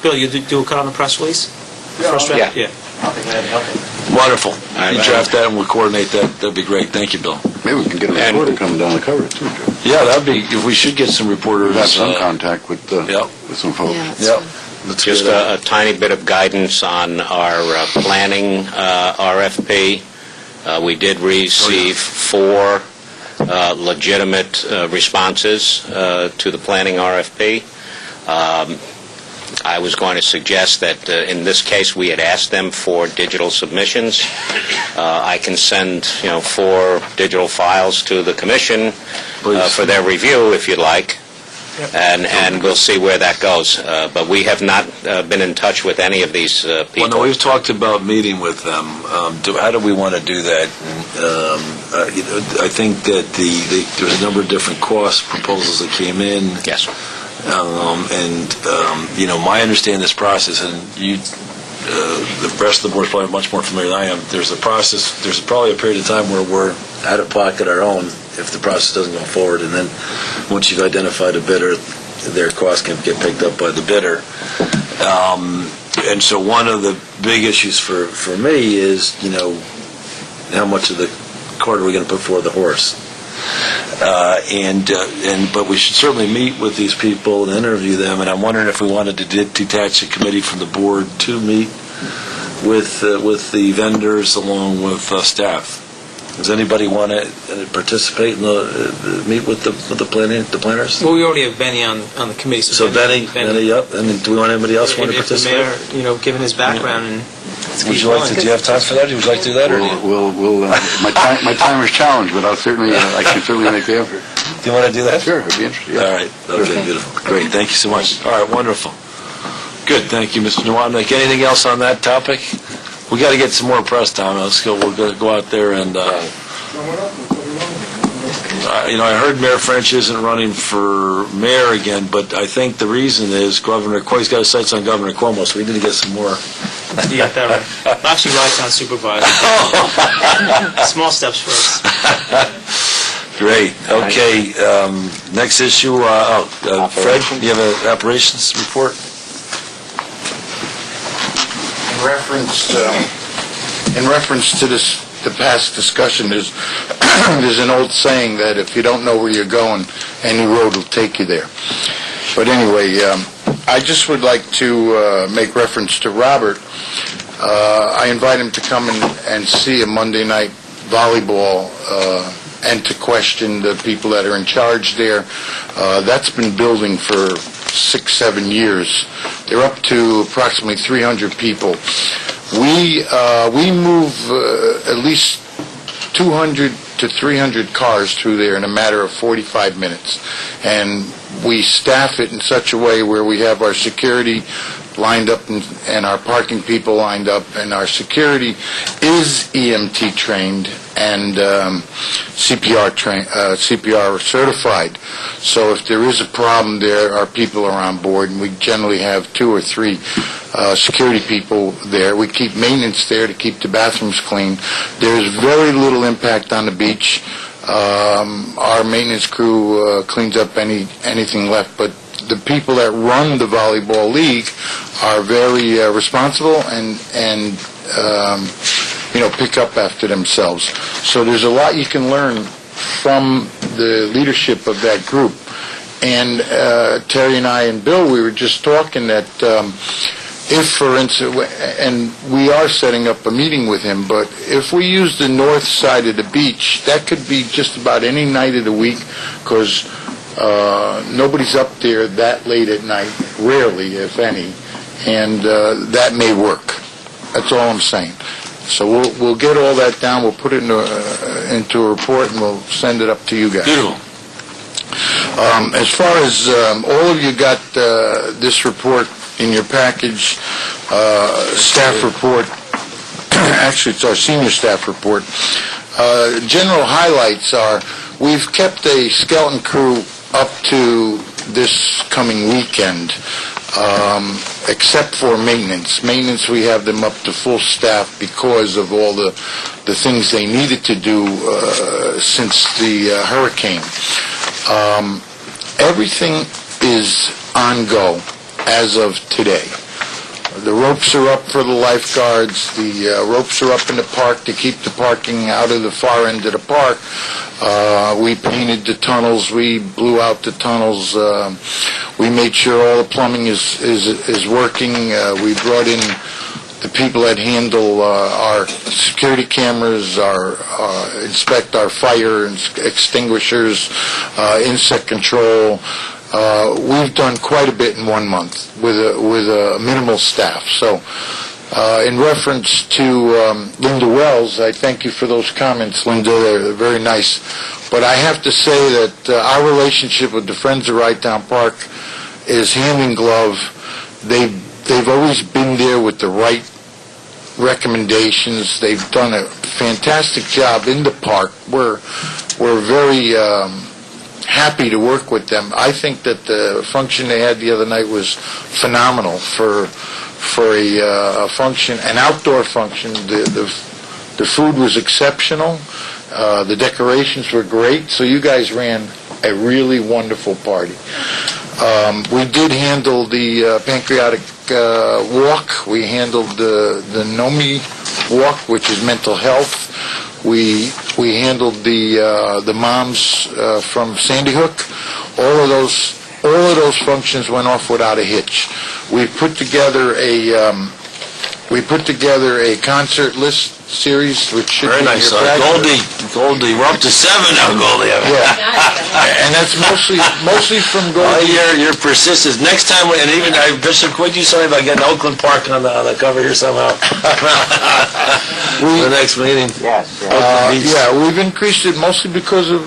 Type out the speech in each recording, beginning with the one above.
Bill, you do a cut on the press release? Yeah. First draft? Yeah. Wonderful. You draft that and we'll coordinate that. That'd be great. Thank you, Bill. Maybe we can get a reporter coming down to cover it, too, Joe. Yeah, that'd be, if we should get some reporters. We've had some contact with some folks. Yeah, that's Yep. fine. Let's Just get a tiny bit of guidance on our planning RFP. We did receive 4 legitimate responses to the planning RFP. I was going to suggest that in this case we had asked them for digital submissions. I can send 4 digital files to the commission for their review if you'd like. And we'll see where that goes. But we have not been in touch with any of these people. Well, no, we've talked about meeting with them. How do we want to do that? I think that there's a number of different cost proposals that came in. Yes. My understanding of this process, and the rest of the board is probably much more familiar than I am. There's a process. There's probably a period of time where we're out of pocket our own if the process doesn't go forward, and then once you've identified a bidder, their costs can get picked up by the bidder. And so one of the big issues for me is, how much of the cart are we going to put forward the horse? But we should certainly meet with these people and interview them. And I'm wondering if we wanted to detach a committee from the board to meet with the vendors along with staff. Does anybody want to participate in meet with the planners? Well, we already have Benny on the committee. So Benny, yep. And do we want anybody else want to participate? If the mayor, given his background and. Do you have time for that? Would you like to do that, or My time is challenged, but I can certainly make the effort. do you want to do that? Sure, I'd be interested. Yeah. All right. Okay, beautiful. Great. Thank you so much. All right, wonderful. Good. Thank you, Mr. Nowotnik. Anything else on that topic? We got to get some more press time. We'll go out there and. I heard Mayor French isn't running for mayor again, but I think the reason is Governor Cuomo's got his sights on Governor Cuomo, so we need to get some more. You got that right. I'm actually Ride-Town Supervisor. Small steps first. Great. Okay. Next issue. Fred, you have an operations report? In reference to the past discussion, there's an old saying that if you don't know where you're going, any road will take you there. But anyway, I just would like to make reference to Robert. I invite him to come and see a Monday night volleyball and to question the people that are in charge there. That's been building for 6-7 years. They're up to approximately 300 people. We move at least 200 to 300 cars through there in a matter of 45 minutes. And we staff it in such a way where we have our security lined up and our parking people lined up, and our security is EMT trained and CPR certified. So if there is a problem there, our people are on board, and we generally have 2 or 3 security people there. We keep maintenance there to keep the bathrooms clean. There's very little impact on the beach. Our maintenance crew cleans up anything left, but the people that run the volleyball league are very responsible and pick up after themselves. So there's a lot you can learn from the leadership of that group. And Terry and I and Bill, we were just talking that if, for instance, and we are setting up a meeting with him, but if we use the north side of the beach, that could be just about any night of the week, because nobody's up there that late at night, rarely, if any, and that may work. That's all I'm saying. So we'll get all that down, we'll put it into a report, and we'll send it up to you guys. Beautiful. As far as all of you got this report in your package, staff report, actually it's our senior staff report. General highlights are we've kept a skeleton crew up to this coming weekend, except for maintenance. Maintenance, we have them up to full staff because of all the things they needed to do since the hurricane. Everything is on go as of today. The ropes are up for the lifeguards. The ropes are up in the park to keep the parking out of the far end of the park. We painted the tunnels. We blew out the tunnels. We made sure all the plumbing is working. We brought in the people that handle our security cameras, inspect our fire extinguishers, insect control. We've done quite a bit in 1 month with a minimal staff. So, in reference to Linda Wells, I thank you for those comments, Linda. They're very nice. But I have to say that our relationship with the Friends of Right Down Park is hand in glove. They've always been there with the right recommendations. They've done a fantastic job in the park. We're very happy to work with them. I think that the function they had the other night was phenomenal for a function, an outdoor function. The food was exceptional. The decorations were great. So you guys ran a really wonderful party. We did handle the pancreatic walk. We handled the NOMI walk, which is mental health. We handled the moms from Sandy Hook. All of those functions went off without a hitch. We put together a concert list series, which should Very be nice. in your packet. Goldie, we're up to 7 now, Goldie. Yeah, and that's mostly from Oh, Goldie. your persistence. Next time, and even Bishop, could you say about getting Oakland Park on the cover here somehow? The next meeting. Yes. Yeah, we've increased it mostly because of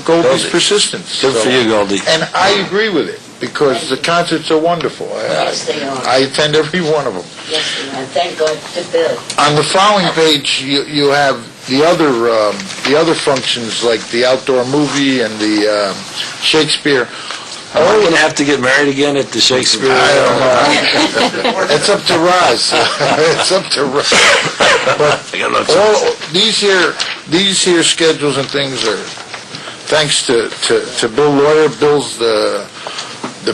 Goldie's persistence. Good for you, Goldie. And I agree with it, because the concerts are wonderful. Yes, they are. I attend every one of them. Yes, and thank God to Bill. On the following page, you have the other functions, like the outdoor movie and the Shakespeare. Are we going to have to get married again at the Shakespeare? I don't know. It's up to Roz. It's up to Roz. But I got no all these here schedules and things are thanks to Bill Lawyer. Bill's the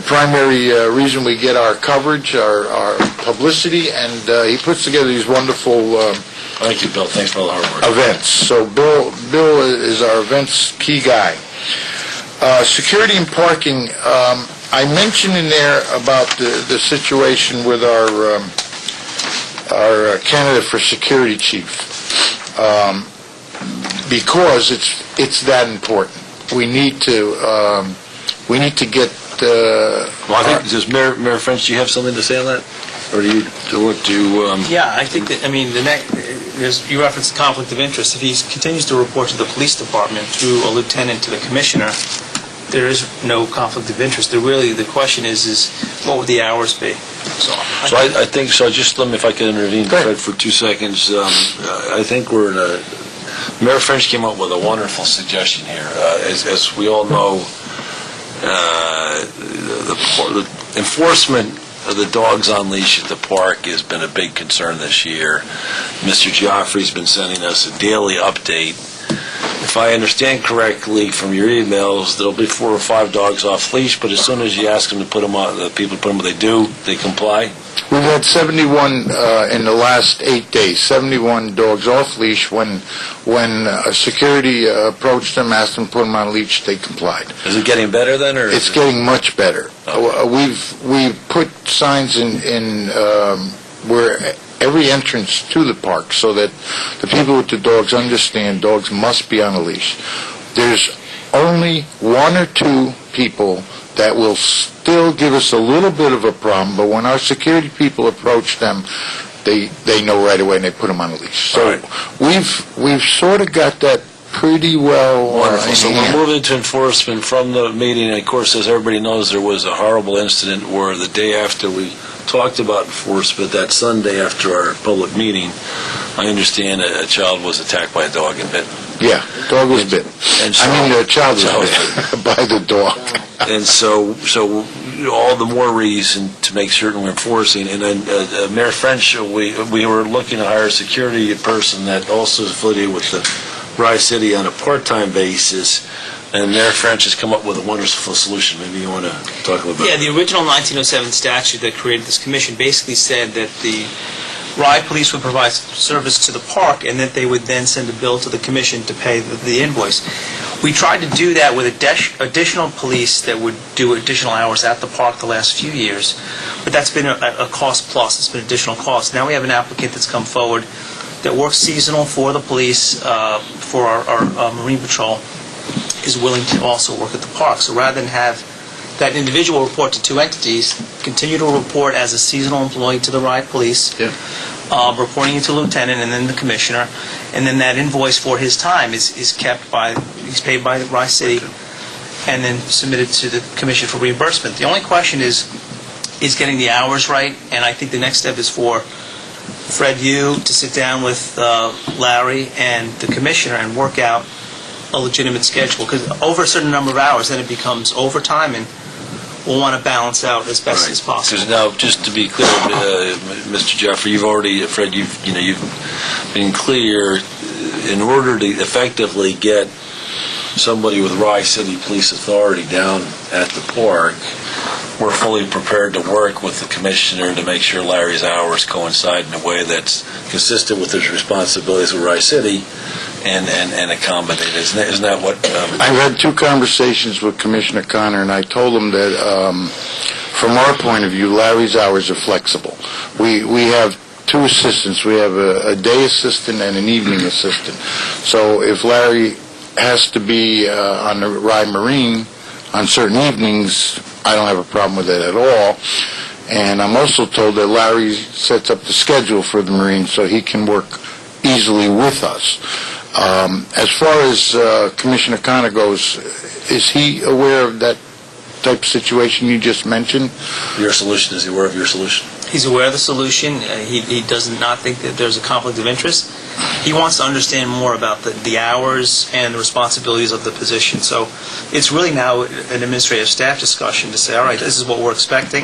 primary reason we get our coverage, our publicity, and he puts together these wonderful Thank you, Bill. Thanks for all the hard work. events. So Bill is our events key guy. Security and parking. I mentioned in there about the situation with our candidate for security chief, because it's that important. We need to get. Well, I think, does Mayor French, do you have something to say on that? Or do you, Yeah, I think that, you referenced conflict of interest. If he continues to report to the police department through a lieutenant to the commissioner, there is no conflict of interest. The question is what would the hours be? So I think, so just let me, if I could intervene, Go ahead. Fred, for 2 seconds. I think we're in a, Mayor French came up with a wonderful suggestion here. As we all know, the enforcement of the dogs on leash at the park has been a big concern this year. Mr. Gioffre's been sending us a daily update. If I understand correctly from your emails, there'll be 4 or 5 dogs off leash, but as soon as you ask them to put them on, the people to put them, they comply. We've had 71 in the last 8 days. 71 dogs off leash. When security approached them, asked them to put them on leash, they complied. Is it getting better then, or It's getting much better. We've put signs in where every entrance to the park, so that the people with the dogs understand dogs must be on a leash. There's only 1 or 2 people that will still give us a little bit of a problem, but when our security people approach them, they know right away and they put them on a leash. So we've sort of got that pretty well wonderful. in So hand. we're moving to enforcement from the meeting. And of course, as everybody knows, there was a horrible incident where the day after we talked about enforcement, that Sunday after our public meeting, I understand a child was attacked by a dog and bitten. Yeah, dog was bit. And so- the child was bit by the dog. And so all the more reason to make certain we're enforcing. And then Mayor French, we were looking to hire a security person that also is affiliated with the Rye City on a part-time basis. And Mayor French has come up with a wonderful solution. Maybe you want to talk a little bit. Yeah, the original 1907 statute that created this commission basically said that the Rye Police would provide service to the park, and that they would then send a bill to the commission to pay the invoice. We tried to do that with additional police that would do additional hours at the park the last few years, but that's been a cost plus. It's been additional cost. Now we have an applicant that's come forward that works seasonal for the police, for our Marine Patrol, is willing to also work at the park. So rather than have that individual report to two entities, continue to report as a seasonal employee to the Rye Police, reporting into lieutenant and then the commissioner, and then that invoice for his time is he's paid by the Rye City, and then submitted to the commission for reimbursement. The only question is getting the hours right, and I think the next step is for Fred Yu to sit down with Larry and the commissioner and work out a legitimate schedule, because over a certain number of hours, then it becomes overtime, and we'll want to balance out as best as possible. Because now, just to be clear, Mr. Gioffre, Fred, you've been clear. In order to effectively get somebody with Rye City Police Authority down at the park, we're fully prepared to work with the commissioner to make sure Larry's hours coincide in a way that's consistent with his responsibilities with Rye City and accommodate. Isn't that what... I've had two conversations with Commissioner Connor, and I told him that from our point of view, Larry's hours are flexible. We have two assistants. We have a day assistant and an evening assistant. So if Larry has to be on the Rye Marine on certain evenings, I don't have a problem with it at all. And I'm also told that Larry sets up the schedule for the Marine so he can work easily with us. As far as Commissioner Connor goes, is he aware of that type of situation you just mentioned? Your solution, is he aware of your solution? He's aware of the solution. He does not think that there's a conflict of interest. He wants to understand more about the hours and the responsibilities of the position. So it's really now an administrative staff discussion to say, all right, this is what we're expecting,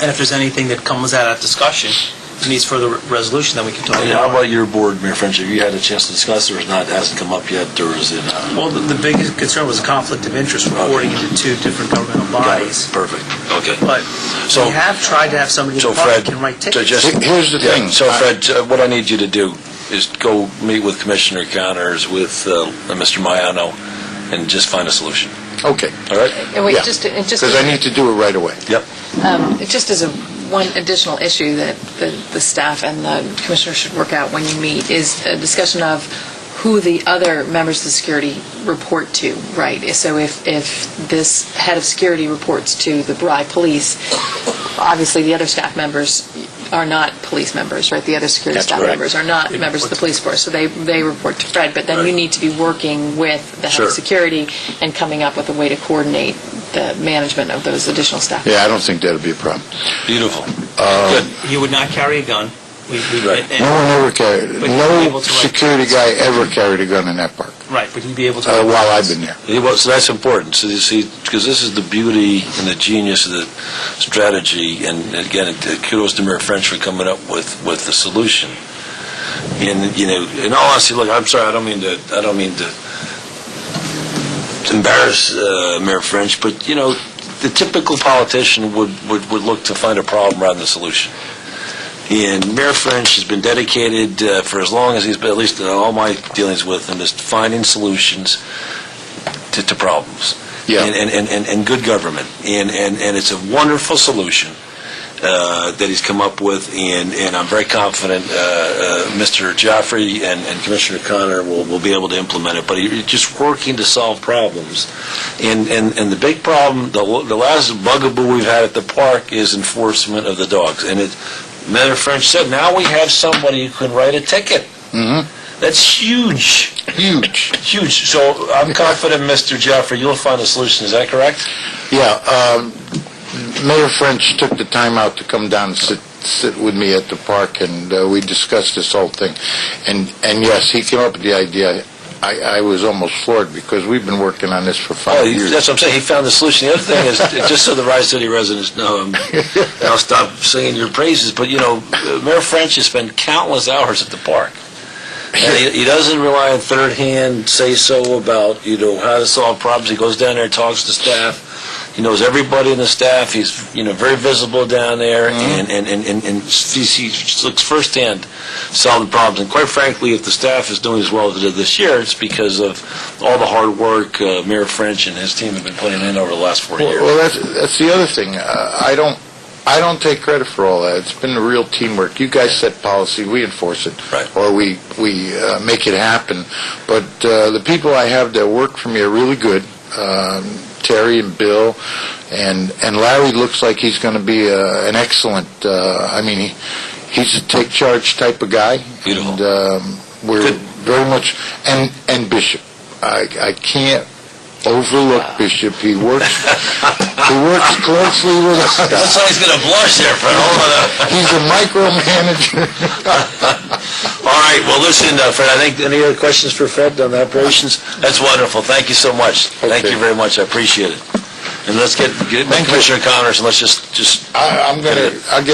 and if there's anything that comes out of that discussion that needs further resolution, then we can talk about it. How about your board, Mayor French? Have you had a chance to discuss it, or it hasn't come up yet, or is it... Well, the biggest concern was a conflict of interest reporting into two different governmental bodies. Perfect. Okay. But So- we have tried to have somebody in the park that can write tickets. Here's the thing. So, Fred, what I need you to do is go meet with Commissioner Connors, with Mr. Maiano, and just find a solution. Okay. All right? And wait, Yeah. just Because I need to do it right away. Yep. just as one additional issue that the staff and the commissioner should work out when you meet is a discussion of who the other members of the security report to, right? So if this head of security reports to the Rye Police, obviously the other staff members are not police members, right? The other security That's staff correct. members are not members of the police force, so they report to Fred, but then you need to be working with the head Sure. of security and coming up with a way to coordinate the management of those additional staff. Yeah, I don't think that'll be a problem. Beautiful. Good. He would not carry a gun. Right. No one ever carried, But he'll be able no to write security tickets. guy ever carried a gun in that park, Right, but he'd be able to... while I've been there. So that's important. So you see, because this is the beauty and the genius of the strategy, and again, kudos to Mayor French for coming up with the solution. And in all honesty, look, I'm sorry, I don't mean to embarrass Mayor French, but the typical politician would look to find a problem rather than a solution. And Mayor French has been dedicated for as long as he's been, at least all my dealings with him, is finding solutions to problems. Yeah. And good government. And it's a wonderful solution that he's come up with, and I'm very confident Mr. Gioffre and Commissioner Connor will be able to implement it. But he's just working to solve problems. And the big problem, the last bugaboo we've had at the park is enforcement of the dogs. And Mayor French said, now we have somebody who can write a ticket. Mm-hmm. That's huge. Huge. Huge. So I'm confident, Mr. Gioffre, you'll find a solution. Is that correct? Yeah, Mayor French took the time out to come down and sit with me at the park, and we discussed this whole thing. And yes, he came up with the idea. I was almost floored because we've been working on this for 5 years. That's what I'm saying. He found the solution. The other thing is, just so the Rye City residents know, I'll stop singing your praises, but Mayor French has spent countless hours at the park. And he doesn't rely on third-hand say-so about, how to solve problems. He goes down there and talks to staff. He knows everybody in the staff. He's, very visible down there, and he looks firsthand solve the problems. And quite frankly, if the staff is doing as well as it did this year, it's because of all the hard work Mayor French and his team have been putting in over the last 4 years. Well, that's the other thing. I don't take credit for all that. It's been a real teamwork. You guys set policy, we enforce it, Right. or we make it happen. But the people I have that work for me are really good. Terry and Bill, and Larry looks like he's going to be an excellent. He's a take charge type of guy. Beautiful. And we're Good. very much and Bishop. I can't overlook Bishop. He works closely with us. Looks like he's going to blush there, Fred. Hold on. He's a micromanager. All right, well, listen, Fred, I think, any other questions for Fred on the operations? That's wonderful. Thank you so much. Thank you very much. I appreciate it. And let's get Commissioner Connors, and let's just I'll get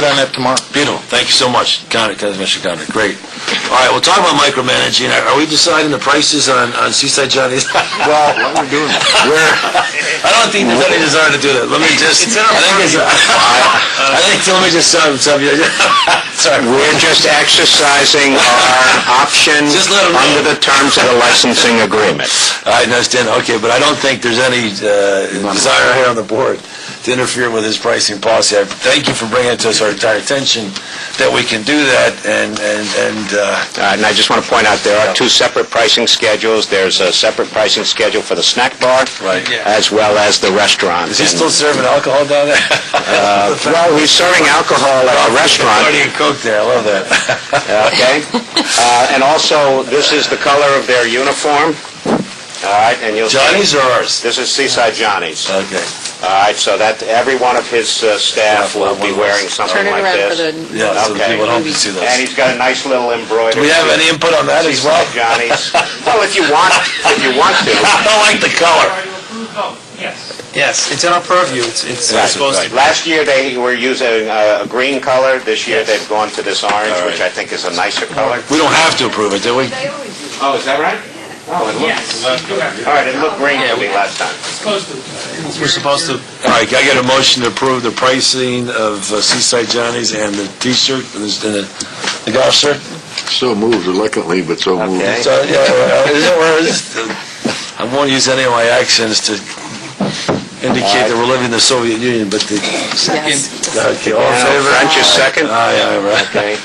on that tomorrow. beautiful. Thank you so much, Commissioner Connors. Great. All right, we'll talk about micromanaging. Are we deciding the prices on Seaside Johnnies? Well, what we're doing? I don't think there's any desire to do that. Let me just. Let me just sum you. Sorry. We're just exercising our option Just let 'em know. under the terms of the licensing agreement. I understand. Okay, but I don't think there's any desire here on the board to interfere with his pricing policy. I thank you for bringing it to our attention that we can do that, and And I just want to point out, there are two separate pricing schedules. There's a separate pricing schedule for the snack bar, Right. as well as the restaurant. is he still serving alcohol down there? Well, he's serving alcohol at the restaurant. Party and Coke there. I love that. Okay. And also, this is the color of their uniform. All right, and you'll see. Johnny's or ours? This is Seaside Johnnies. Okay. All right, so that every one of his staff will be wearing something Turn it like around for this. the... Yeah, so Okay. people don't see those. And he's got a nice little embroidery. Do we have any input on that as well? Seaside Johnnies. Well, if you want to. I don't like the color. Yes, it's in our purview. It's supposed to be. Last year, they were using a green color. This year, they've gone to this orange, All right. which I think is a nicer color. We don't have to approve it, do we? Oh, is that right? Oh, it looks... All right, it looked green to me last time. We're supposed to. All right, can I get a motion to approve the pricing of Seaside Johnnies and the T-shirt and the golf shirt? So moved reluctantly, but so moved. Okay. So, I won't use any of my accents to indicate that we're living in the Soviet Union, but the... Yes. Okay, all in favor? French is second? Aye, right. Okay.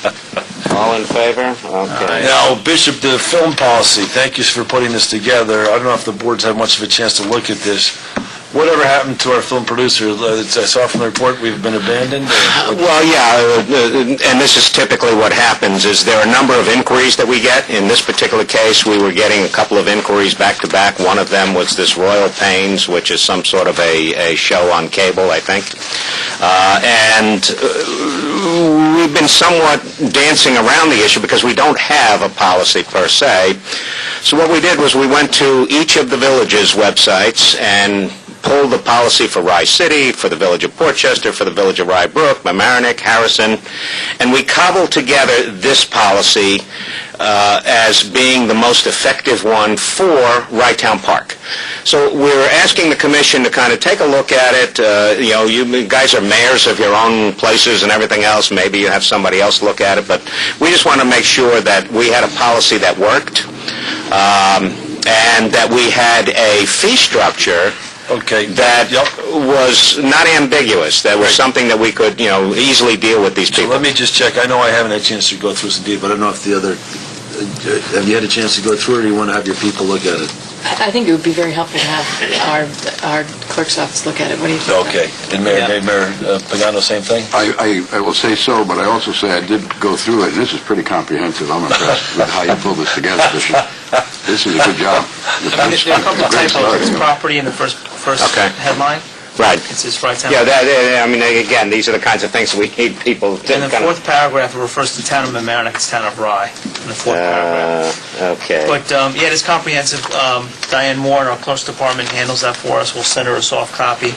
All in favor? Okay. Now, Bishop, the film policy, thank you for putting this together. I don't know if the board's had much of a chance to look at this. Whatever happened to our film producer? I saw from the report we've been abandoned? Well, yeah, and this is typically what happens, is there are a number of inquiries that we get. In this particular case, we were getting a couple of inquiries back-to-back. One of them was this Royal Pains, which is some sort of a show on cable, I think. And we've been somewhat dancing around the issue because we don't have a policy per se. So what we did was we went to each of the villages' websites and pulled the policy for Rye City, for the village of Portchester, for the village of Rye Brook, Mamaroneck, Harrison, and we cobbled together this policy as being the most effective one for Rye Town Park. So we're asking the commission to kind of take a look at it. You guys are mayors of your own places and everything else. Maybe you have somebody else look at it, but we just want to make sure that we had a policy that worked and that we had a fee structure that was not ambiguous. That was something that we could, easily deal with these So people. let me just check. I know I haven't had a chance to go through some detail, but I don't know if the other... have you had a chance to go through it, or do you want to have your people look at it? I think it would be very helpful to have our clerk's office look at it. What do you think? Okay. And Mayor Pagano, same thing? I will say so, but I also say I did go through it, and this is pretty comprehensive. I'm impressed with how you pulled this together, Bishop. This is a good job. There are a couple of typos. It's property in the first Okay. headline. Right. It says Rye Town. Yeah, again, these are the kinds of things we need people to In the kind of... fourth paragraph, it refers to town of Mamaroneck, it's town of Rye, in the fourth paragraph. Okay. But, it is comprehensive. Diane Moore in our clerk's department handles that for us. We'll send her a soft copy.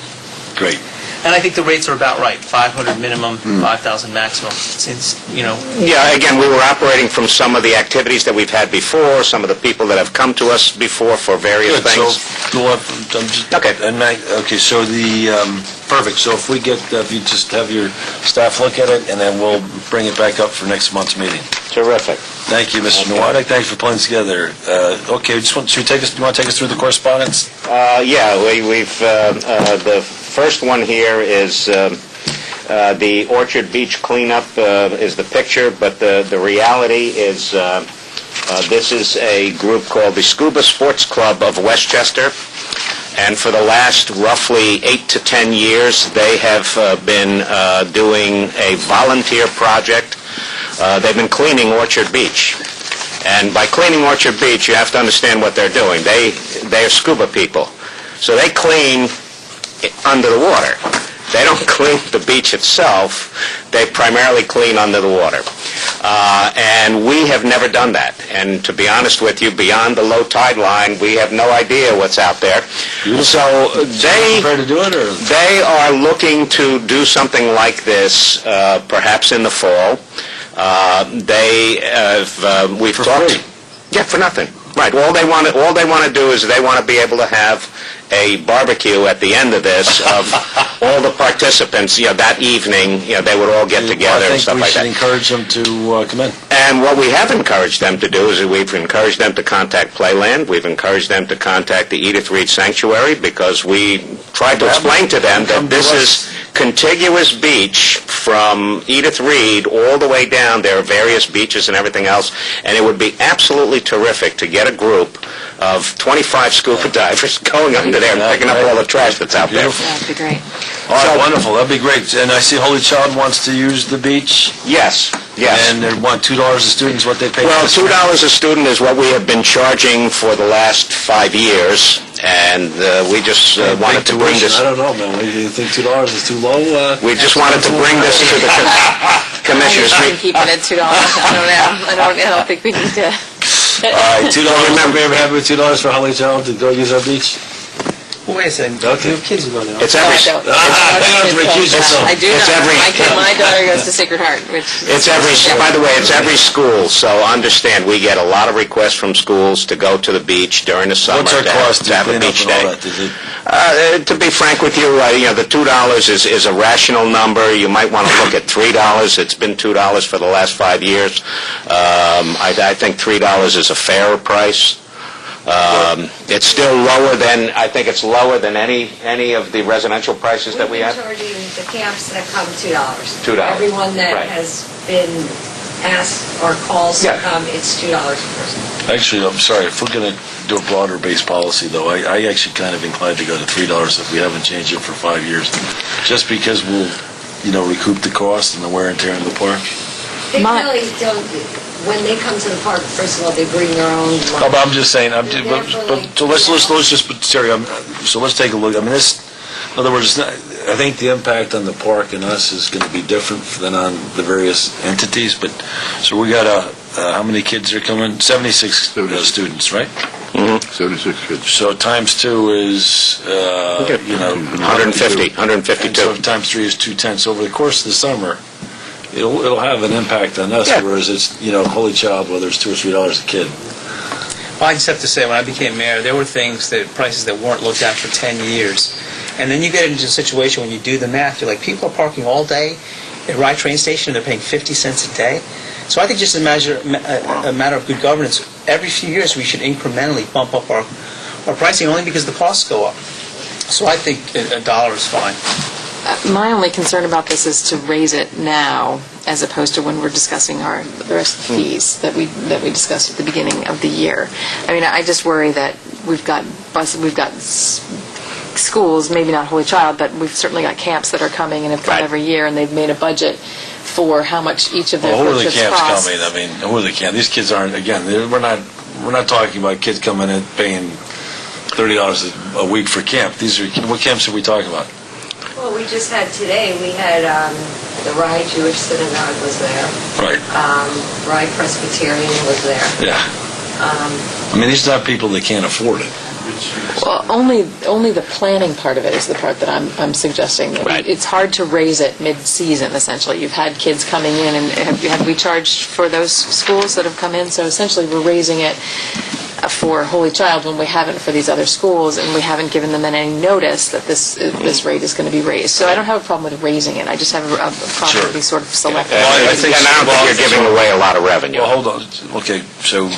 Great. And I think the rates are about right, 500 minimum, 5,000 maximum. Since, Yeah, again, we were operating from some of the activities that we've had before, some of the people that have come to us before for various Good, things. so go up, I'm just... Okay. And okay, so perfect, so if you just have your staff look at it, and then we'll bring it back up for next month's meeting. Terrific. Thank you, Mr. Nowak. Thanks for putting this together. Okay, you want to take us through the correspondence? Yeah, we've, the first one here is the Orchard Beach cleanup is the picture, but the reality is this is a group called the Scuba Sports Club of Westchester, and for the last roughly 8 to 10 years, they have been doing a volunteer project. They've been cleaning Orchard Beach. And by cleaning Orchard Beach, you have to understand what they're doing. They're scuba people. So they clean under the water. They don't clean the beach itself. They primarily clean under the water. And we have never done that. And to be honest with you, beyond the low tide line, we have no idea what's out there. So Prepared to do it, or? they are looking to do something like this, perhaps in the fall. We've For talked. free? Yeah, for nothing. Right. All they want to do is they want to be able to have a barbecue at the end of this of all the participants. That evening, they would all get together and stuff like that. I think we should encourage them to come in. And what we have encouraged them to do is we've encouraged them to contact Playland. We've encouraged them to contact the Edith Reed Sanctuary, because we tried to explain to them that this is contiguous beach from Edith Reed all the way down. There are various beaches and everything else, and it would be absolutely terrific to get a group of 25 scuba divers going under there and picking up all the trash that's out there. Beautiful. That'd be great. All right, wonderful, that'd be great. And I see Holy Child wants to use the beach, Yes. and they want $2 a student is what they pay. Well, $2 a student is what we have been charging for the last 5 years, and we just wanted to bring this. I don't know, man. Do you think $2 is too low? We just wanted to bring this to the commissioners. I'm keeping it $2. I don't think we need to. All right, $2. Remember, ever happy with $2 for Holy Child to go use our beach? well, wait a second, Okay. your kids are going there. It's every. I don't. I I do It's not. every- My daughter goes to Sacred Heart, which... It's every. By the way, it's every school. So understand, we get a lot of requests from schools to go to the beach during the summer. What's our to cost to have a clean up beach and all day. that? Is it? To be frank with you, the $2 is a rational number. You might want to look at $3. It's been $2 for the last 5 years. I think $3 is a fairer price. It's still lower than, I think it's lower than any of the residential prices that we have. We've been charging the camps that come $2. $2. Everyone that Right. has been asked or calls to Yeah. come, it's $2 a person. Actually, I'm sorry, if we're going to do a broader-based policy, though, I actually kind of inclined to go to $3 if we haven't changed it for 5 years, just because we'll, recoup the cost and the wear and tear in the park. They My- really don't, when they come to the park, first of all, they bring their own No, lunch. but I'm just saying, so let's just, Terry, so let's take a look. I mean, in other words, I think the impact on the park and us is going to be different than on the various entities, but, so we got how many kids are coming? 76 students, right? 76 kids. So times 2 is, 150, 152. And so times 3 is 210. So over the course of the summer, it'll have an impact on us, Yeah. whereas it's, Holy Child, whether it's $2 or $3 a kid. Well, I just have to say, when I became mayor, there were prices that weren't looked at for 10 years. And then you get into a situation when you do the math, you're like, people are parking all day at Rye train station and they're paying 50 cents a day. So I think just a matter of good governance, every few years we should incrementally bump up our pricing, only because the costs go up. So I think $1 is fine. My only concern about this is to raise it now, as opposed to when we're discussing the rest of the fees that we discussed at the beginning of the year. I mean, I just worry that we've got schools, maybe not Holy Child, but we've certainly got camps that are coming and have come Right. every year, and they've made a budget for how much each of their Well, who are the trips camps cost. coming? I mean, who are the camps? These kids aren't, again, we're not talking about kids coming in paying $30 a week for camp. What camps are we talking about? Well, we just had today, we had the Rye Jewish Synagogue was there, Right, Rye Presbyterian was there. yeah. I mean, these are not people that can't afford it. Well, only the planning part of it is the part that I'm suggesting. Right. It's hard to raise it mid-season, essentially. You've had kids coming in, and have we charged for those schools that have come in? So essentially, we're raising it for Holy Child when we haven't for these other schools, and we haven't given them any notice that this rate is going to be raised. So I don't have a problem with raising it. I just have a problem with these sort of selective. And I don't think you're giving away a lot of revenue. Well, hold on. Okay, so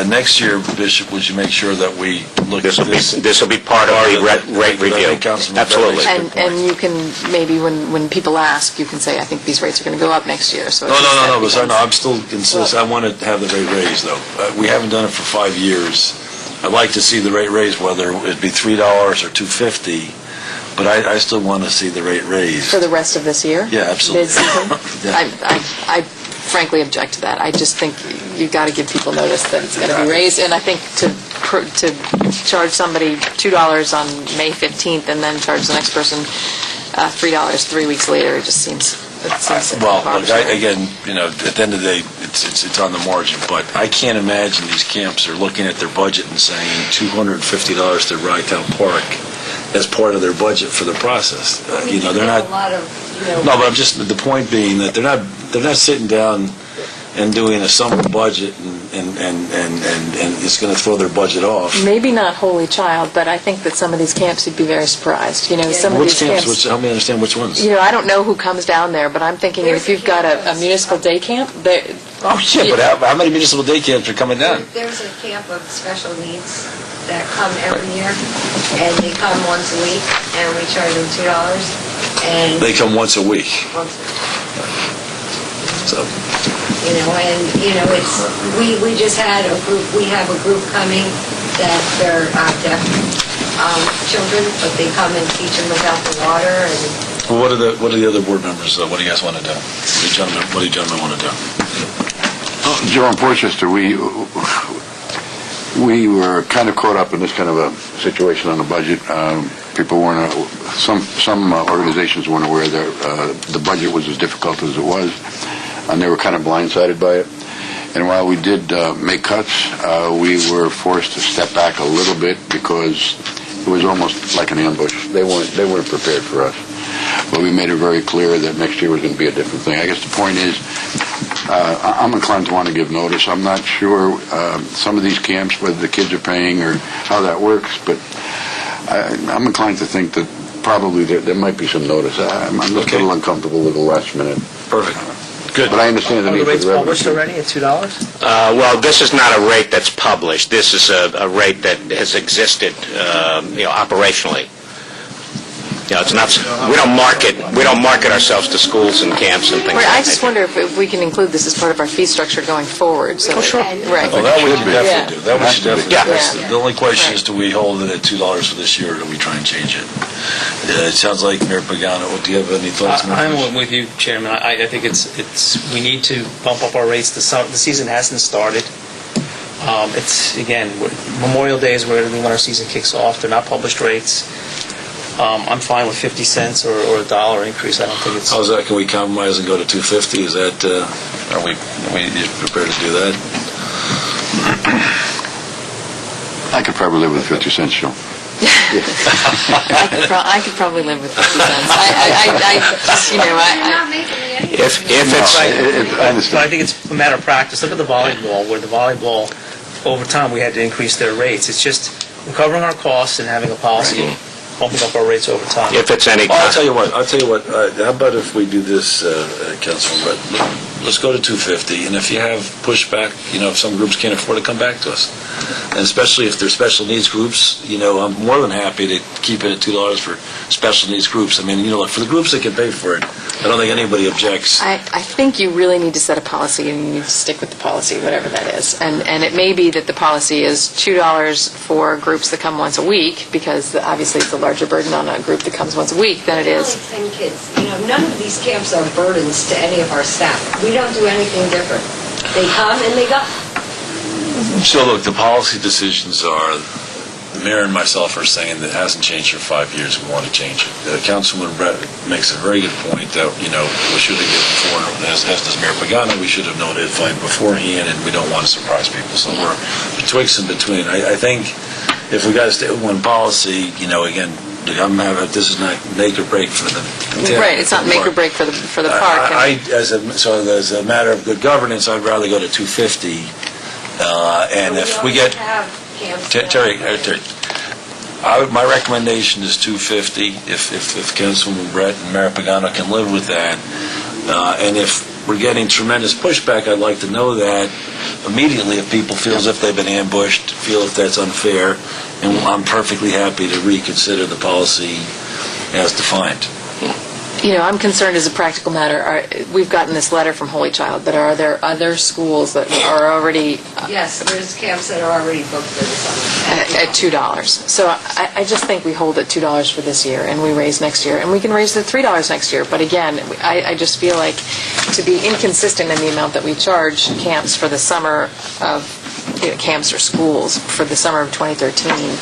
next year, Bishop, would you make sure that we look at this? This will be part of the rate review. Absolutely. And you can, maybe when people ask, you can say, I think these rates are going to go up next year. So No, I'm still insist. I want to have the rate raised, though. We haven't done it for 5 years. I'd like to see the rate raised, whether it be $3 or $2.50, but I still want to see the rate raised. For the rest of this year? Yeah, absolutely. Mid-season? Yeah. I frankly object to that. I just think you've got to give people notice that it's going to be raised, and I think to charge somebody $2 on May 15th and then charge the next person $3 3 weeks later, it just seems... Well, look, again, at the end of the day, it's on the margin, but I can't imagine these camps are looking at their budget and saying $250 to Rye-Town Park as part of their budget for the process. They're not. A lot of, No, but I'm just the point being that they're not sitting down and doing a summer budget and it's going to throw their budget off. Maybe not Holy Child, but I think that some of these camps you'd be very surprised. Some of Which these camps? Help me understand which ones. I don't know who comes down there, but I'm thinking if you've got a municipal day camp, Oh, shit, but how many municipal day camps are coming down? There's a camp of special needs that come every year, and they come once a week, and we charge them $2. And They come once a week. So, it's, we just had a group, we have a group coming that they're deaf children, but they come and teach them about the water and... well, what are the other board members, what do you guys want to do? What do you gentlemen want to do? Joe, in Portchester, we were kind of caught up in this kind of a situation on the budget. People weren't, some organizations weren't aware that the budget was as difficult as it was, and they were kind of blindsided by it. And while we did make cuts, we were forced to step back a little bit because it was almost like an ambush. They weren't prepared for us. But we made it very clear that next year was going to be a different thing. I guess the point is, I'm inclined to want to give notice. I'm not sure some of these camps, whether the kids are paying or how that works, but I'm inclined to think that probably there might be some notice. I'm just a little uncomfortable with the last minute. Perfect. Good. But I understand the need for the rates revenue. published already at $2? Well, this is not a rate that's published. This is a rate that has existed, operationally. It's not. We don't market ourselves to schools and camps and things like that. I just wonder if we can include this as part of our fee structure going forward. So, sure. Right. Oh, that we should definitely do. That we should definitely do. Yeah. The only question is, do we hold it at $2 for this year, or do we try and change it? It sounds like Mayor Pagano. Do you have any thoughts? I'm with you, Chairman. I think we need to bump up our rates. The season hasn't started. It's, again, Memorial Day is where when our season kicks off. They're not published rates. I'm fine with 50 cents or a $1 increase. I don't think it's... How's that? Can we compromise and go to $2.50? Is that, are we prepared to do that? I could probably live with 50 cents, Joe. I could probably live with 50 cents. You're not making me any... If it's... I understand. I think it's a matter of practice. Look at the volleyball, where the volleyball, over time, we had to increase their rates. It's just we're covering our costs and having a policy of bumping up our rates over time. If it's any... I'll tell you what. How about if we do this, Councilman Brett? Let's go to $2.50, and if you have pushback, if some groups can't afford to come back to us, and especially if they're special needs groups, I'm more than happy to keep it at $2 for special needs groups. I mean, for the groups that can pay for it, I don't think anybody objects. I think you really need to set a policy, and you need to stick with the policy, whatever that is. And it may be that the policy is $2 for groups that come once a week, because obviously it's a larger burden on a group that comes once a week than it is. It's only 10 kids. None of these camps are burdens to any of our staff. We don't do anything different. They come and they go. So look, the policy decisions are, the mayor and myself are saying that it hasn't changed for 5 years, we want to change it. Councilman Brett makes a very good point that, we should have given before, as does Mayor Pagano, we should have notified beforehand, and we don't want to surprise people. So we're betwixt and between. I think if we got to stay with one policy, again, this is not make or break for the town. Right, it's not make or break for the park. As a matter of good governance, I'd rather go to 250. And if we get Terry, my recommendation is 250. If Councilman Brett and Mayor Pagano can live with that, and if we're getting tremendous pushback, I'd like to know that immediately if people feel as if they've been ambushed, feel if that's unfair, and I'm perfectly happy to reconsider the policy as defined. I'm concerned as a practical matter. We've gotten this letter from Holy Child, but are there other schools that are already Yes, there's camps that are already booked for the summer. at $2? So I just think we hold at $2 for this year, and we raise next year, and we can raise it $3 next year. But again, I just feel like to be inconsistent in the amount that we charge camps for the summer of camps or schools for the summer of 2013.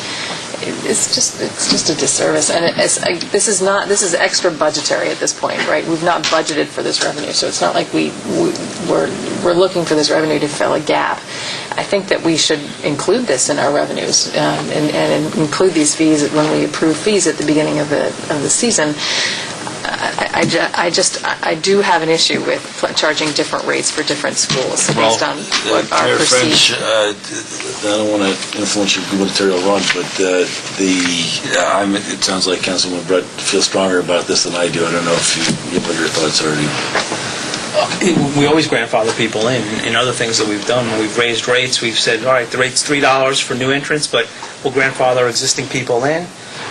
It's just a disservice, and this is extra budgetary at this point, right? We've not budgeted for this revenue, so it's not like we're looking for this revenue to fill a gap. I think that we should include this in our revenues and include these fees when we approve fees at the beginning of the season. I do have an issue with charging different rates for different schools based on what our Mayor perceived... French, I don't want to influence your gubernatorial run, but it sounds like Councilman Brett feels stronger about this than I do. I don't know if what your thoughts are. We always grandfather people in other things that we've done. When we've raised rates, we've said, all right, the rate's $3 for new entrants, but we'll grandfather existing people in,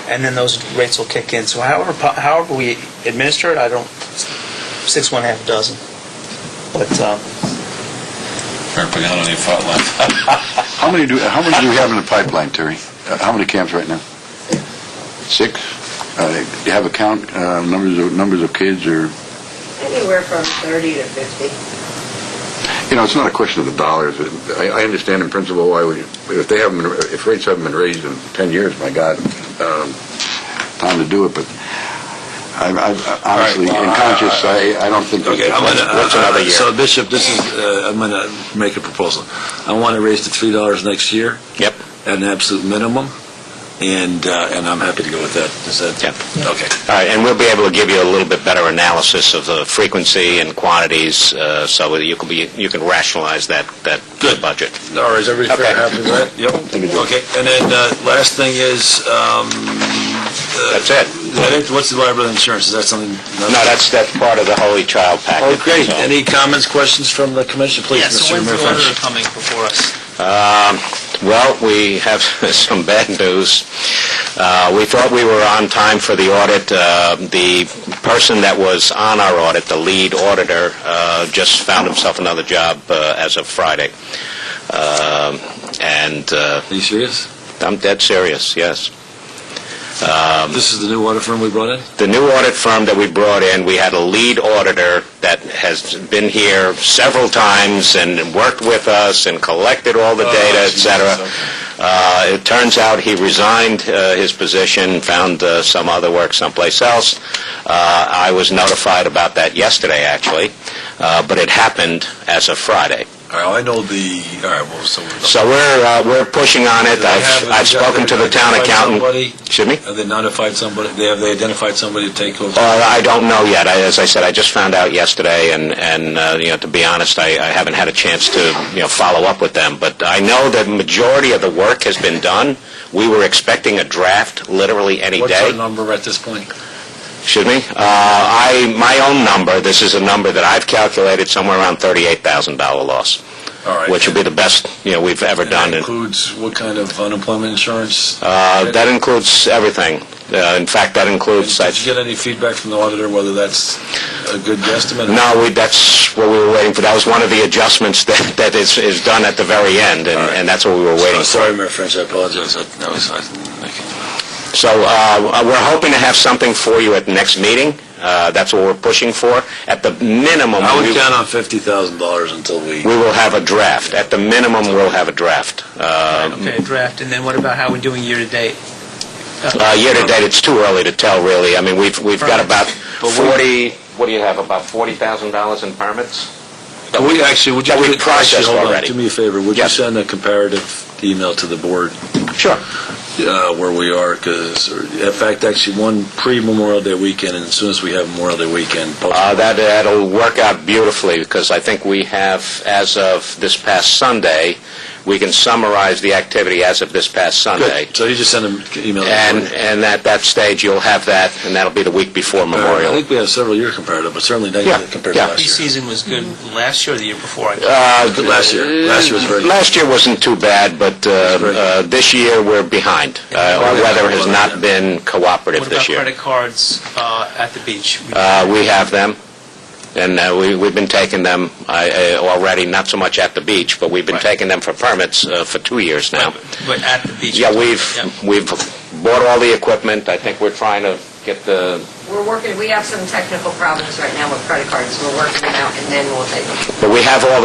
and then those rates will kick in. So however we administer it, I don't, 6 1/2 dozen. But Mayor Pagano, any thought left? How many do we have in the pipeline, Terry? How many camps right now? 6? Do you have a count, numbers of kids, or? Anywhere from 30 to 50. It's not a question of the dollars. I understand in principle why if rates haven't been raised in 10 years, my God, time to do it. But I honestly, in conscience, I don't think Okay, that's another year. So Bishop, I'm going to make a proposal. I want to raise to $3 next year. Yep. At an absolute minimum. And I'm happy to go with that. Is that? Yep. Okay. All right, and we'll be able to give you a little bit better analysis of the frequency and quantities, so that you can rationalize that Good. budget. All right, is everybody Okay. happy with that? Yep. Okay, and then last thing is... That's it. Is that it? What's the liability insurance? Is that something... No, that's part of the Holy Child package. Oh, great. So- Any comments, questions from the commission, please, yeah, so Mr. when's the Mayor order French? coming before us? Well, we have some bad news. We thought we were on time for the audit. The person that was on our audit, the lead auditor, just found himself another job as of Friday. Are you serious? I'm dead serious, yes. This is the new audit firm we brought in? The new audit firm that we brought in, we had a lead auditor that has been here several times and worked with us and collected all the data, et cetera. It turns out he resigned his position, found some other work someplace else. I was notified about that yesterday, actually, but it happened as of Friday. All right, I know the... All right, well, so... So we're pushing on it. I've spoken to the town accountant. Excuse me? Have they notified somebody? Have they identified somebody to take over? I don't know yet. As I said, I just found out yesterday, and to be honest, I haven't had a chance to follow up with them. But I know that majority of the work has been done. We were expecting a draft literally any What's day. our number at this point? Excuse me? My own number, this is a number that I've calculated somewhere around $38,000 loss, All right. which would be the best we've ever done. That includes what kind of unemployment insurance? That includes everything. In fact, that includes... Did you get any feedback from the auditor whether that's a good guesstimate? No, that's what we were waiting for. That was one of the adjustments that is done at the very end, and that's what we were waiting for. Sorry, Mayor French, I apologize. So we're hoping to have something for you at the next meeting. That's what we're pushing for. At the minimum... I would count on $50,000 until we... We will have a draft. At the minimum, we'll have a draft. Okay, draft, and then what about how we're doing year-to-date? Year-to-date, it's too early to tell, really. I mean, we've got about 40... What do you have, about $40,000 in permits? Would you That we've processed hold on, already. do me a favor, would Yes. you send a comparative email to the board? Sure. where we are, because, in fact, actually, one pre-Memorial Day weekend, and as soon as we have Memorial Day weekend, That'll work out beautifully, because I think we have, as of this past Sunday, we can summarize the activity as of this past Sunday. Good. So you just send an email. And at that stage, you'll have that, and that'll be the week before I Memorial. think we have several year comparative, but certainly not Yeah, compared yeah. to last year. Preseason was good last year or the year before? Last year. Last year was very good. Last year wasn't too bad, but this year we're behind. Our weather has not been cooperative What this about year. credit cards at the beach? We have them, and we've been taking them already, not so much at the beach, but we've been Right. taking them for permits for 2 years now. But at the beach? Yeah, we've bought all the equipment. I think we're trying to get the... We have some technical problems right now with credit cards. We're working them out, and then we'll take them. But we have all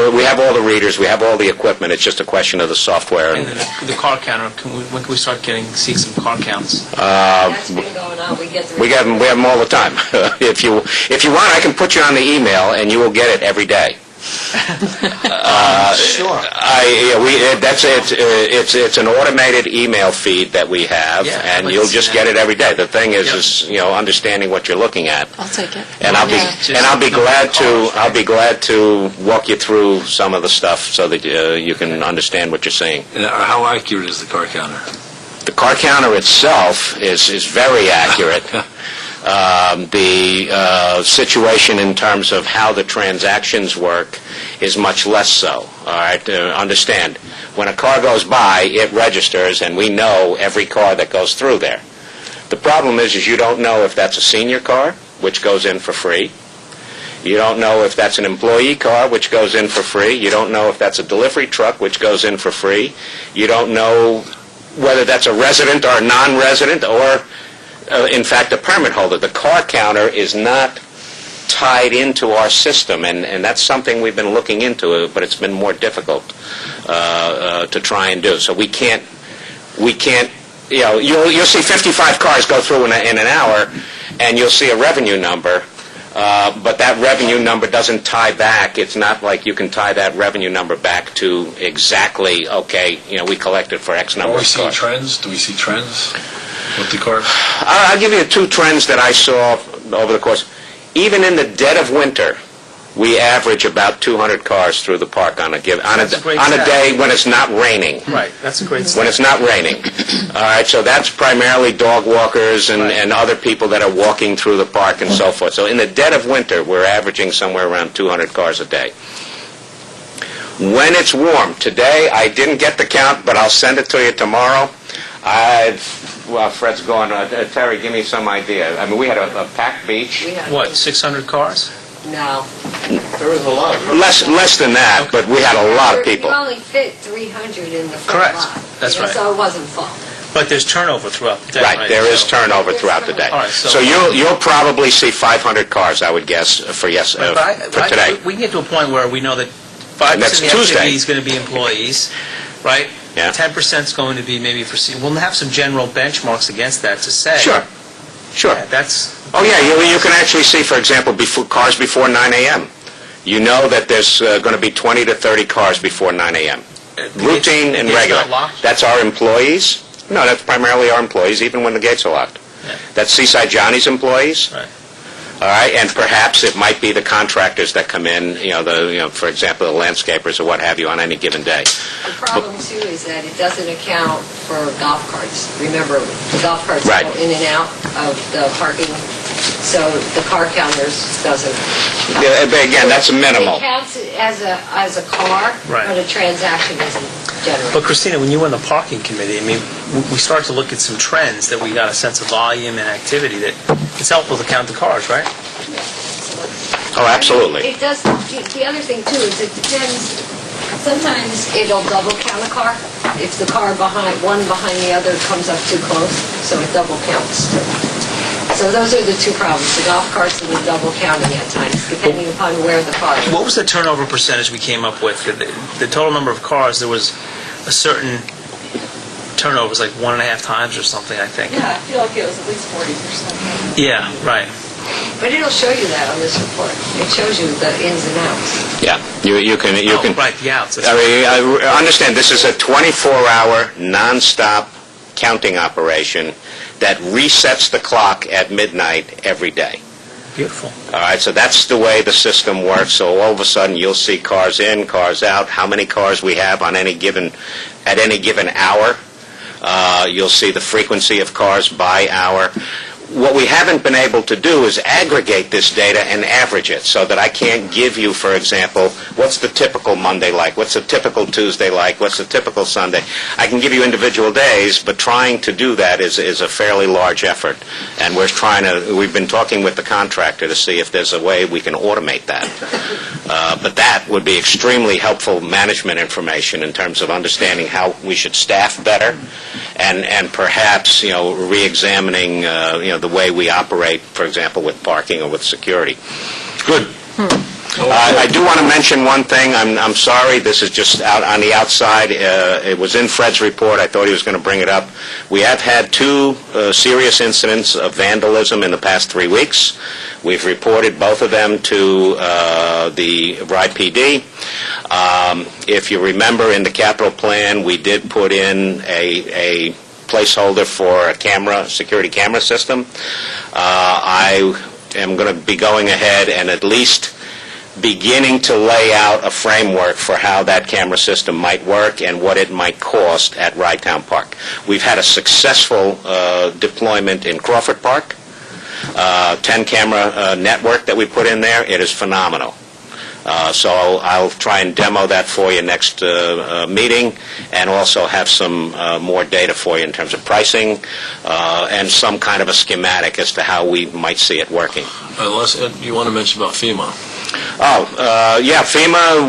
the readers, we have all the equipment. It's just a question of the software. And the car counter, when can we start see some car counts? That's been going on. We get the... We have them all the time. If you want, I can put you on the email, and you will get it every day. Sure. It's an automated email feed that we have, Yeah, and but you'll it's- just get it every day. The thing Yep. is understanding what you're looking at. I'll take it. And I'll be glad to walk you through some of the stuff so that you can understand what you're seeing. And how accurate is the car counter? The car counter itself is very accurate. The situation in terms of how the transactions work is much less so. All right, understand, when a car goes by, it registers, and we know every car that goes through there. The problem is you don't know if that's a senior car, which goes in for free. You don't know if that's an employee car, which goes in for free. You don't know if that's a delivery truck, which goes in for free. You don't know whether that's a resident or a non-resident, or in fact, a permit holder. The car counter is not tied into our system, and that's something we've been looking into, but it's been more difficult to try and do. So we can't, you'll see 55 cars go through in an hour, and you'll see a revenue number, but that revenue number doesn't tie back. It's not like you can tie that revenue number back to exactly, okay, we collected for X number Do we of see cars. trends? Do we see trends with the car? I'll give you 2 trends that I saw over the course. Even in the dead of winter, we average about 200 cars through the park on a That's a great on a stat. day when it's not raining. Right, that's a great When start. it's not raining. All right, so that's primarily dog walkers and other people that are walking through the park and so forth. So in the dead of winter, we're averaging somewhere around 200 cars a day. When it's warm, today I didn't get the count, but I'll send it to you tomorrow. Fred's gone. Terry, give me some idea. I mean, we had a packed beach. We have- What, 600 cars? No. Less than that, but we had a lot of people. You only fit 300 in the front Correct. lot. That's You know, right. So it wasn't full. But there's turnover throughout the day, Right, there is turnover throughout the day. All right, so- So you'll probably see 500 cars, I would guess, for today. We can get to a point where we know that 5% Next of the Tuesday. activity is going to be employees, right? Yeah. 10% is going to be maybe for, we'll have some general benchmarks against that to say. Sure. Yeah, that's, Oh, yeah, you can actually see, for example, cars before 9 a.m. You know that there's going to be 20 to 30 cars before 9 a.m. Routine and the gate's regular. not locked? That's our employees? No, that's primarily our employees, even when the gates are locked. Yeah. That's Seaside Johnnies employees. Right. All right, and perhaps it might be the contractors that come in, for example, the landscapers or what have you on any given day. The problem too is that it doesn't account for golf carts. Remember, the golf carts Right. go in and out of the parking, so the car counters doesn't. Yeah, but again, that's minimal. It counts as a car, Right. but a transaction isn't generated. but Christina, when you were on the parking committee, I mean, we started to look at some trends that we got a sense of volume and activity that it's helpful to count the cars, right? Oh, absolutely. It does, the other thing too is it depends, sometimes it'll double count a car. If the car one behind the other comes up too close, so it double counts. So those are the 2 problems, the golf carts and the double counting at times, depending upon where the car is. What was the turnover percentage we came up with? The total number of cars, there was a certain turnover, was like 1.5 times or something, I think. Yeah, I feel like it was at least 40%. Yeah, right. But it'll show you that on this report. It shows you the ins and outs. Yeah, you can. Right, the outs. I mean, I understand this is a 24-hour, non-stop counting operation that resets the clock at midnight every day. Beautiful. All right, so that's the way the system works. So all of a sudden, you'll see cars in, cars out, how many cars we have at any given hour. You'll see the frequency of cars by hour. What we haven't been able to do is aggregate this data and average it so that I can't give you, for example, what's the typical Monday like, what's the typical Tuesday like, what's the typical Sunday. I can give you individual days, but trying to do that is a fairly large effort. And we've been talking with the contractor to see if there's a way we can automate that. But that would be extremely helpful management information in terms of understanding how we should staff better and perhaps, re-examining, the way we operate, for example, with parking or with security. Good. I do want to mention one thing. I'm sorry, this is just out on the outside. It was in Fred's report. I thought he was going to bring it up. We have had 2 serious incidents of vandalism in the past 3 weeks. We've reported both of them to the Rye PD. If you remember, in the capital plan, we did put in a placeholder for a security camera system. I am going to be going ahead and at least beginning to lay out a framework for how that camera system might work and what it might cost at Rytown Park. We've had a successful deployment in Crawford Park, 10-camera network that we put in there. It is phenomenal. So I'll try and demo that for you next meeting, and also have some more data for you in terms of pricing and some kind of a schematic as to how we might see it working. Unless you want to mention about FEMA. Yeah, FEMA,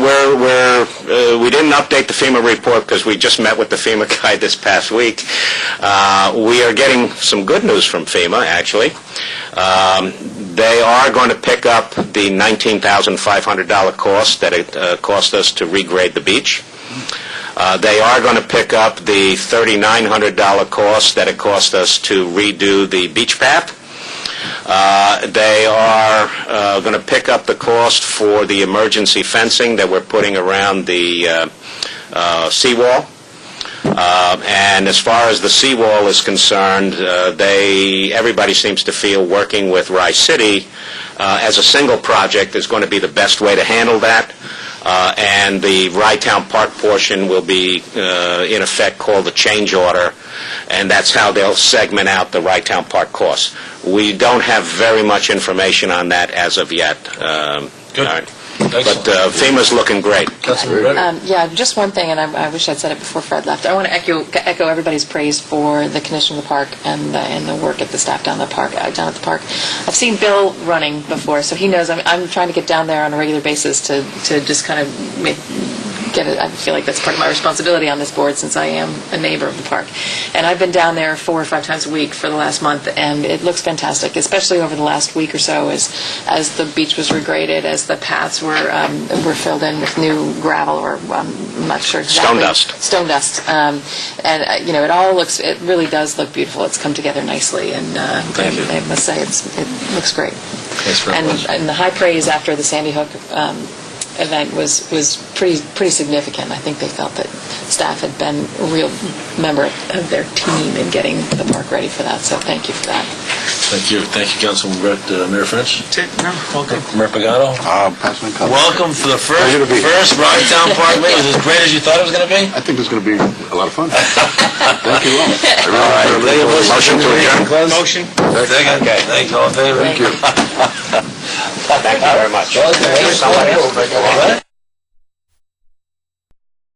we didn't update the FEMA report because we just met with the FEMA guy this past week. We are getting some good news from FEMA, actually. They are going to pick up the $19,500 cost that it cost us to regrade the beach. They are going to pick up the $3,900 cost that it cost us to redo the beach path. They are going to pick up the cost for the emergency fencing that we're putting around the seawall. And as far as the seawall is concerned, everybody seems to feel working with Rye City as a single project is going to be the best way to handle that. And the Rytown Park portion will be, in effect, called the change order, and that's how they'll segment out the Rytown Park costs. We don't have very much information on that as of yet. Good. All right. But FEMA's looking great. Yeah, just one thing, and I wish I'd said it before Fred left. I want to echo everybody's praise for the condition of the park and the work at the staff down at the park. I've seen Bill running before, so he knows I'm trying to get down there on a regular basis to just kind of get it. I feel like that's part of my responsibility on this board since I am a neighbor of the park. And I've been down there 4 or 5 times a week for the last month, and it looks fantastic, especially over the last week or so as the beach was regraded, as the paths were filled in with new gravel, or I'm not sure exactly. Stone dust. And it really does look beautiful. It's come together nicely, and I must say it looks great. Thanks very much. And the high praise after the Sandy Hook event was pretty significant. I think they felt that staff had been a real member of their team in getting the park ready for that, so thank you for that. Thank you. Thank you, Councilman Brett. Mayor French? That's it. No, welcome. Mayor Pagano? Pass my cup. Welcome for the Pleasure to be here. first Rytown Park meeting. Was it as great as you thought it was going to be? I think it's going to be a lot of fun. Thank you all. All right. Motion to adjourn. Motion. Second. Okay. Thank you. All in favor? Thank you. Thank you very much. Thank you.